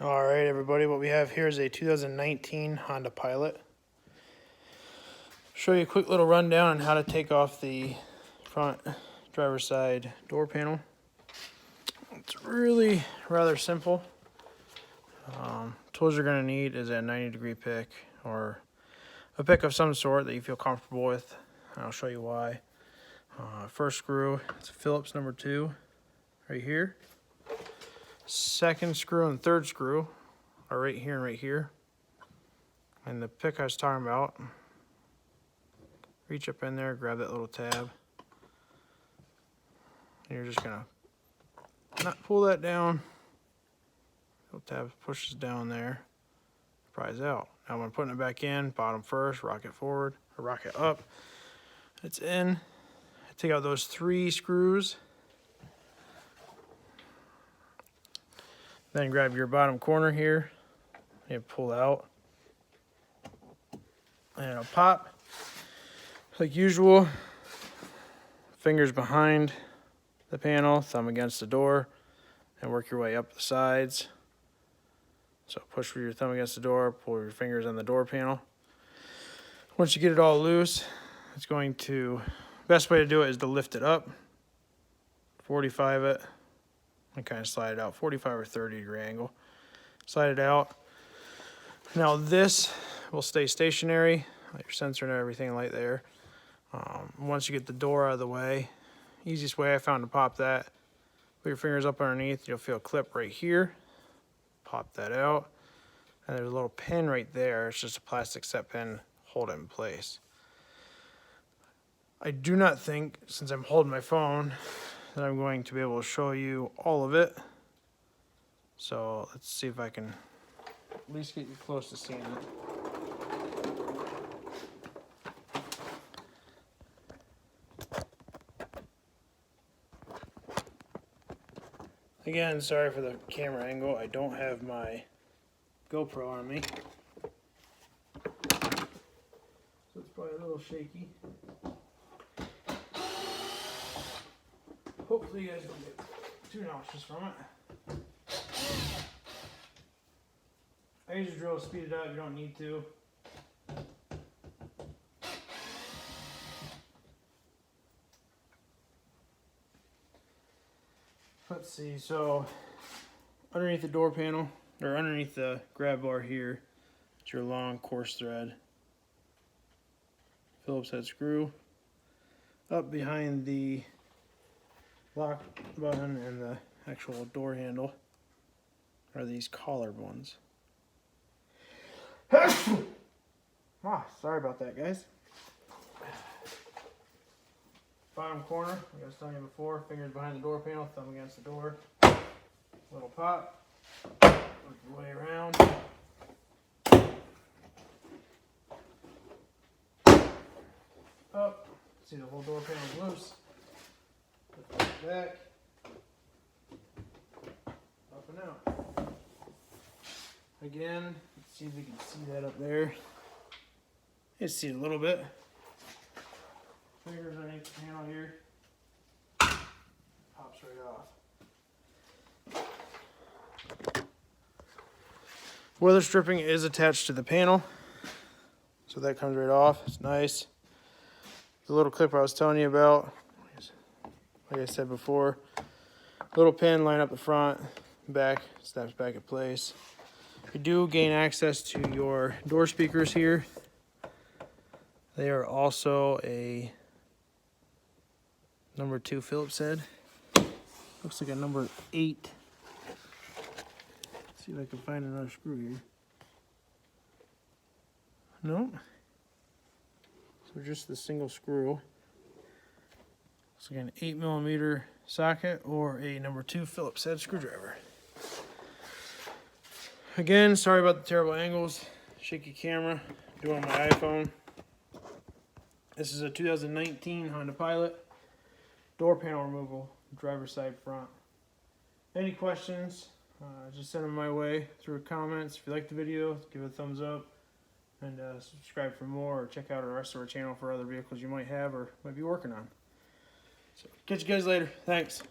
All right, everybody, what we have here is a 2019 Honda Pilot. Show you a quick little rundown on how to take off the front driver's side door panel. It's really rather simple. Tools you're going to need is a 90-degree pick or a pick of some sort that you feel comfortable with. I'll show you why. First screw, it's a Phillips number 2 right here. Second screw and third screw are right here and right here. And the pick I was talking about, reach up in there, grab that little tab. And you're just gonna not pull that down. Little tab pushes down there, pries out. Now when I'm putting it back in, bottom first, rock it forward, or rock it up. It's in. Take out those 3 screws. Then grab your bottom corner here and pull out. And it'll pop. Like usual, fingers behind the panel, thumb against the door, and work your way up the sides. So push with your thumb against the door, pull your fingers on the door panel. Once you get it all loose, it's going to, best way to do it is to lift it up, 45 it, and kind of slide it out, 45 or 30-degree angle. Slide it out. Now this will stay stationary, like your sensor and everything like there. Once you get the door out of the way, easiest way I found to pop that, put your fingers up underneath, you'll feel a clip right here. Pop that out. And there's a little pin right there. It's just a plastic set pin, hold it in place. I do not think, since I'm holding my phone, that I'm going to be able to show you all of it. So let's see if I can at least get you close to seeing it. Again, sorry for the camera angle. I don't have my GoPro on me, so it's probably a little shaky. Hopefully you guys don't get too nauseous from it. I use a drill to speed it up, you don't need to. Let's see, so underneath the door panel, or underneath the grab bar here, is your long coarse thread Phillips head screw. Up behind the lock button and the actual door handle are these collared ones. Sorry about that, guys. Bottom corner, like I was telling you before, fingers behind the door panel, thumb against the door. Little pop. Work your way around. Up. See, the whole door panel is loose. Put that back. Up and out. Again, let's see if you can see that up there. You can see it a little bit. Fingers underneath the panel here. Pops right off. Weather stripping is attached to the panel, so that comes right off. It's nice. The little clip I was telling you about, like I said before, little pin, line up the front, back, snaps back in place. You do gain access to your door speakers here. They are also a number 2 Phillips head. Looks like a number 8. Let's see if I can find another screw here. No. So just the single screw. Looks like an 8mm socket or a number 2 Phillips head screwdriver. Again, sorry about the terrible angles. Shaky camera. Do it on my iPhone. This is a 2019 Honda Pilot. Door panel removal, driver's side front. Any questions, just send them my way through comments. If you like the video, give it a thumbs up, and subscribe for more, or check out the rest of our channel for other vehicles you might have or might be working on. So catch you guys later. Thanks.